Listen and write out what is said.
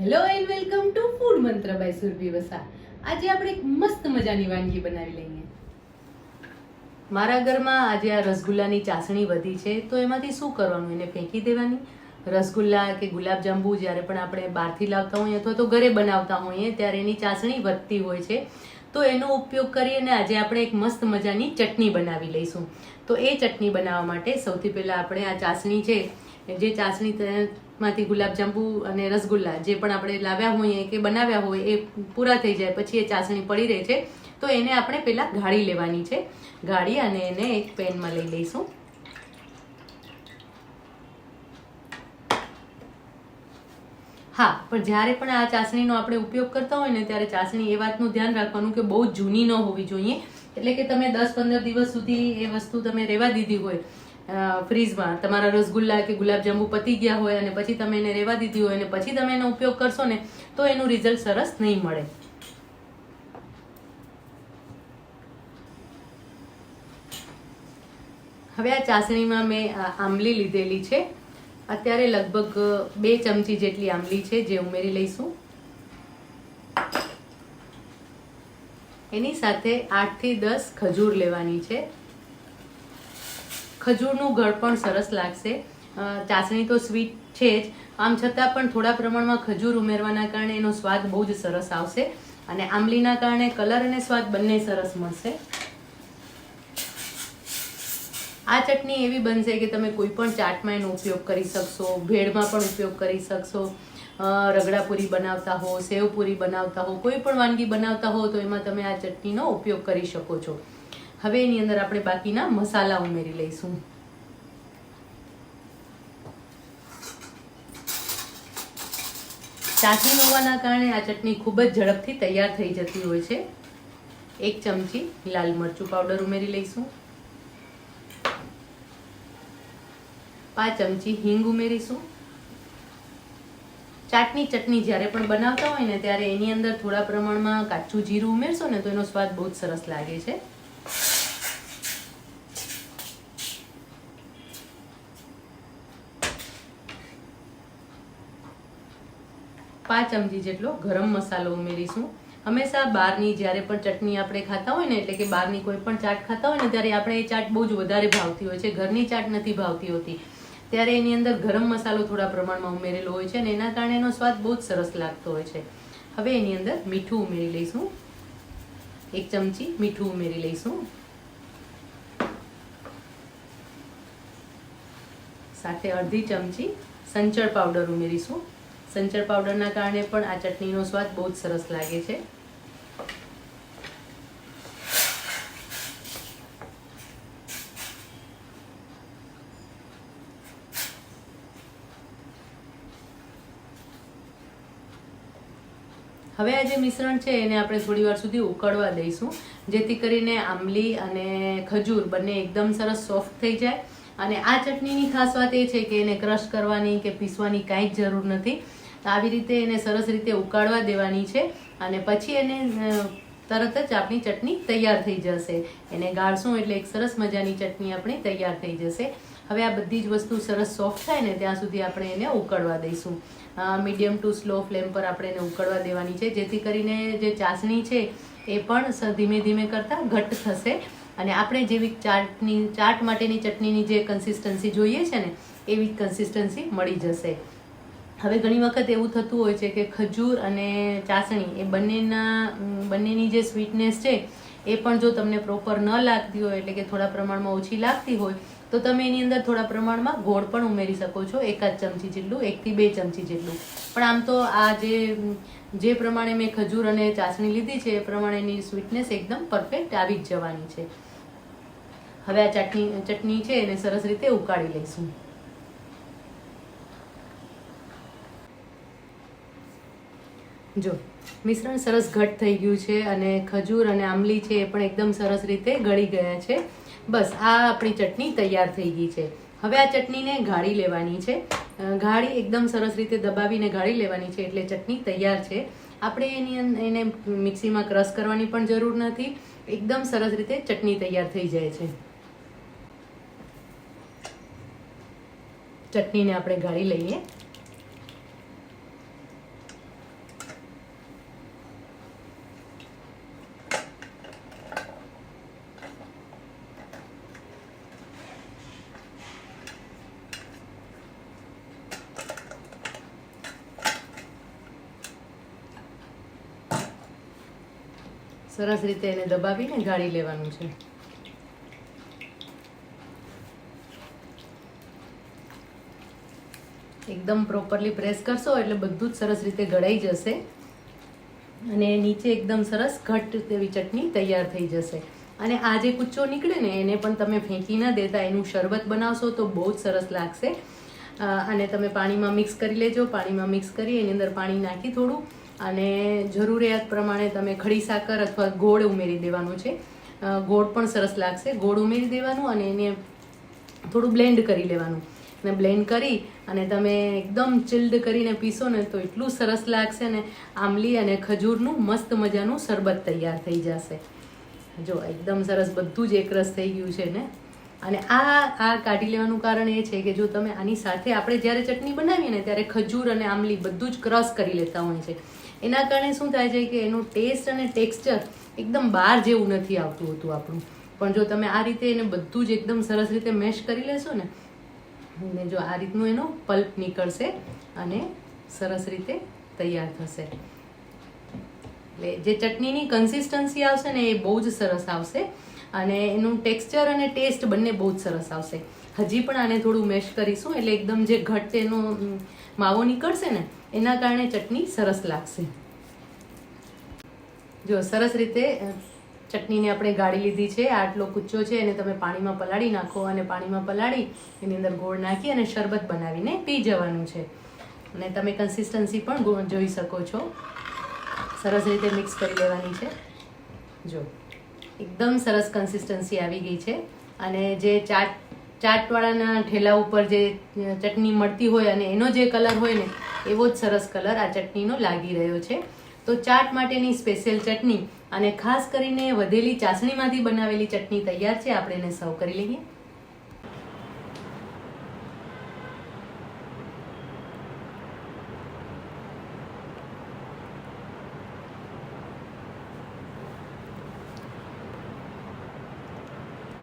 Hello and welcome to food મંત્ર by Surabhi Vasa. આજે આપણે એક મસ્ત મજાની વાનગી બનાવી લઈએ. મારા ઘરમાં આજે આ રસગુલ્લાની ચાસણી વધી છે, તો એમાંથી શું કરવાનું? એને ફેંકી દેવાની? રસગુલ્લા કે ગુલાબજાંબુ જ્યારે પણ આપણે બહારથી લાવતા હોઈએ અથવા તો ઘરે બનાવતા હોઈએ ત્યારે એની ચાસણી વધતી હોય છે, તો એનો ઉપયોગ કરીને આજે આપણે એક મસ્ત મજાની ચટણી બનાવી લઈશું. તો એ ચટણી બનાવવા માટે સૌથી પહેલાં આપણે આ ચાસણી છે, જે ચાસણીમાંથી ગુલાબજાંબુ અને રસગુલ્લા જે પણ આપણે લાવ્યા હોઈએ કે બનાવ્યા હોય એ પૂરા થઈ જાય પછી એ ચાસણી પડી રહે છે, તો એને આપણે પહેલાં ગાળી લેવાની છે. ગાળી અને એને એક પેનમાં લઈ લઈશું. હા, પણ જ્યારે પણ આ ચાસણીનો આપણે ઉપયોગ કરતા હોય ને ત્યારે ચાસણી એ વાતનું ધ્યાન રાખવાનું કે બહુ જૂની ન હોવી જોઈએ. એટલે કે તમે 10-15 દિવસ સુધી એ વસ્તુ તમે રહેવા દીધી હોય ફ્રીજમાં, તમારા રસગુલ્લા કે ગુલાબજાંબુ પતી ગયા હોય અને પછી તમે એને રહેવા દીધી હોય અને પછી તમે એનો ઉપયોગ કરશો ને તો એનું રિઝલ્ટ સરસ નહીં મળે. હવે આ ચાસણીમાં મેં આંબલી લીધેલી છે. અત્યારે લગભગ 2 ચમચી જેટલી આંબલી છે જે ઉમેરી લઈશું. એની સાથે 8 થી 10 ખજૂર લેવાની છે. ખજૂરનું ગળ પણ સરસ લાગશે. ચાસણી તો સ્વીટ છે જ, આમ છતાં પણ થોડા પ્રમાણમાં ખજૂર ઉમેરવાના કારણે એનો સ્વાદ બહુ જ સરસ આવશે અને આંબલીના કારણે કલર અને સ્વાદ બંને સરસ મળશે. આ ચટણી એવી બનશે કે તમે કોઈ પણ ચાટમાં એનો ઉપયોગ કરી શકશો, ભેળમાં પણ ઉપયોગ કરી શકશો, રગડાપુરી બનાવતા હો, સેવપુરી બનાવતા હો, કોઈ પણ વાનગી બનાવતા હો તો એમાં તમે આ ચટણીનો ઉપયોગ કરી શકો છો. હવે એની અંદર આપણે બાકીના મસાલા ઉમેરી લઈશું. ચાસણી હોવાના કારણે આ ચટણી ખૂબ જ ઝડપથી તૈયાર થઈ જતી હોય છે. 1 ચમચી લાલ મરચું પાવડર ઉમેરી લઈશું. 5 ચમચી હિંગ ઉમેરીશું. ચાટની ચટણી જ્યારે પણ બનાવતા હોય ને ત્યારે એની અંદર થોડા પ્રમાણમાં કાચું જીરું ઉમેરશો ને તો એનો સ્વાદ બહુ જ સરસ લાગે છે. 5 ચમચી જેટલો ગરમ મસાલો ઉમેરીશું. હંમેશા બહારની જ્યારે પણ ચટણી આપણે ખાતા હોય ને, એટલે કે બહારની કોઈ પણ ચાટ ખાતા હોય ને ત્યારે આપણે એ ચાટ બહુ જ વધારે ભાવતી હોય છે, ઘરની ચાટ નથી ભાવતી હોતી. ત્યારે એની અંદર ગરમ મસાલો થોડા પ્રમાણમાં ઉમેરેલો હોય છે અને એના કારણે એનો સ્વાદ બહુ જ સરસ લાગતો હોય છે. હવે એની અંદર મીઠું ઉમેરી લઈશું. 1 ચમચી મીઠું ઉમેરી લઈશું. સાથે અડધી ચમચી સંચળ પાવડર ઉમેરીશું. સંચળ પાવડરના કારણે પણ આ ચટણીનો સ્વાદ બહુ જ સરસ લાગે છે. હવે આ જે મિશ્રણ છે એને આપણે થોડી વાર સુધી ઉકળવા દઈશું, જેથી કરીને આંબલી અને ખજૂર બંને એકદમ સરસ સોફ્ટ થઈ જાય. અને આ ચટણીની ખાસ વાત એ છે કે એને ક્રશ કરવાની કે પીસવાની કાંઈ જ જરૂર નથી. આવી રીતે એને સરસ રીતે ઉકાળવા દેવાની છે અને પછી એને તરત જ આપણી ચટણી તૈયાર થઈ જશે. એને ગાળશું એટલે એક સરસ મજાની ચટણી આપણી તૈયાર થઈ જશે. હવે આ બધી જ વસ્તુ સરસ સોફ્ટ થાય ને ત્યાં સુધી આપણે એને ઉકળવા દઈશું. મીડિયમ ટુ સ્લો ફ્લેમ પર આપણે એને ઉકળવા દેવાની છે, જેથી કરીને જે ચાસણી છે એ પણ ધીમે ધીમે કરતાં ઘટ્ટ થશે અને આપણે જેવી ચાટ માટેની ચટણીની જે કન્સિસ્ટન્સી જોઈએ છે ને એવી કન્સિસ્ટન્સી મળી જશે. હવે ઘણી વખત એવું થતું હોય છે કે ખજૂર અને ચાસણી એ બંનેની જે સ્વીટનેસ છે એ પણ જો તમને પ્રોપર ન લાગતી હોય, એટલે કે થોડા પ્રમાણમાં ઓછી લાગતી હોય, તો તમે એની અંદર થોડા પ્રમાણમાં ગોળ પણ ઉમેરી શકો છો. 1 ચમચી જેટલું, 1 થી 2 ચમચી જેટલું. પણ આમ તો આ જે પ્રમાણે મેં ખજૂર અને ચાસણી લીધી છે એ પ્રમાણેની સ્વીટનેસ એકદમ પરફેક્ટ આવી જ જવાની છે. હવે આ ચટણી છે એને સરસ રીતે ઉકાળી લઈશું. જો મિશ્રણ સરસ ઘટ્ટ થઈ ગયું છે અને ખજૂર અને આંબલી છે એ પણ એકદમ સરસ રીતે ગળી ગયા છે. બસ આ આપણી ચટણી તૈયાર થઈ ગઈ છે. હવે આ ચટણીને ગાળી લેવાની છે. ગાળી એકદમ સરસ રીતે દબાવીને ગાળી લેવાની છે એટલે ચટણી તૈયાર છે. આપણે એને મિક્સીમાં ક્રશ કરવાની પણ જરૂર નથી. એકદમ સરસ રીતે ચટણી તૈયાર થઈ જાય છે. ચટણીને આપણે ગાળી લઈએ. સરસ રીતે એને દબાવીને ગાળી લેવાનું છે. એકદમ પ્રોપરલી પ્રેસ કરશો એટલે બધું જ સરસ રીતે ગળાઈ જશે અને નીચે એકદમ સરસ ઘટ્ટ તેવી ચટણી તૈયાર થઈ જશે. અને આ જે કૂચો નીકળે ને એને પણ તમે ફેંકી ન દેતા, એનું શરબત બનાવશો તો બહુ જ સરસ લાગશે. અને તમે પાણીમાં મિક્સ કરી લેજો. પાણીમાં મિક્સ કરી એની અંદર પાણી નાખી થોડું અને જરૂરિયાત પ્રમાણે તમે ખડી સાકર અથવા ગોળ ઉમેરી દેવાનું છે. ગોળ પણ સરસ લાગશે. ગોળ ઉમેરી દેવાનું અને એને થોડું બ્લેન્ડ કરી લેવાનું. અને બ્લેન્ડ કરી અને તમે એકદમ ચિલ્ડ કરીને પીશો ને તો એટલું સરસ લાગશે ને આંબલી અને ખજૂરનું મસ્ત મજાનું શરબત તૈયાર થઈ જશે. જો એકદમ સરસ બધું જ એકરસ થઈ ગયું છે ને. અને આ કાઢી લેવાનું કારણ એ છે કે જો તમે આની સાથે આપણે જ્યારે ચટણી બનાવીએ ને ત્યારે ખજૂર અને આંબલી બધું જ ક્રશ કરી લેતા હોય છે. એના કારણે શું થાય છે કે એનું ટેસ્ટ અને ટેક્સચર એકદમ બહાર જેવું નથી આવતું હોતું આપણું. પણ જો તમે આ રીતે એને બધું જ એકદમ સરસ રીતે મેશ કરી લેશો ને જો આ રીતનું એનો પલ્પ નીકળશે અને સરસ રીતે તૈયાર થશે. એટલે જે ચટણીની કન્સિસ્ટન્સી આવશે ને એ બહુ જ સરસ આવશે અને એનું ટેક્સચર અને ટેસ્ટ બંને બહુ જ સરસ આવશે. હજી પણ આને થોડું મેશ કરીશું એટલે એકદમ જે ઘટ્ટ એનો માવો નીકળશે ને એના કારણે ચટણી સરસ લાગશે. જો સરસ રીતે ચટણીને આપણે ગાળી લીધી છે. આટલો કૂચો છે એને તમે પાણીમાં પલાળી નાખો અને પાણીમાં પલાળી એની અંદર ગોળ નાખી અને શરબત બનાવીને પી જવાનું છે. અને તમે કન્સિસ્ટન્સી પણ જોઈ શકો છો. સરસ રીતે મિક્સ કરી લેવાની છે. જો એકદમ સરસ કન્સિસ્ટન્સી આવી ગઈ છે. અને જે ચાટવાળાના ઠેલા ઉપર જે ચટણી મળતી હોય અને એનો જે કલર હોય ને એવો જ સરસ કલર આ ચટણીનો લાગી રહ્યો છે. તો ચાટ માટેની સ્પેશિયલ ચટણી અને ખાસ કરીને વધેલી ચાસણીમાંથી બનાવેલી ચટણી તૈયાર છે. આપણે એને સર્વ કરી લઈએ.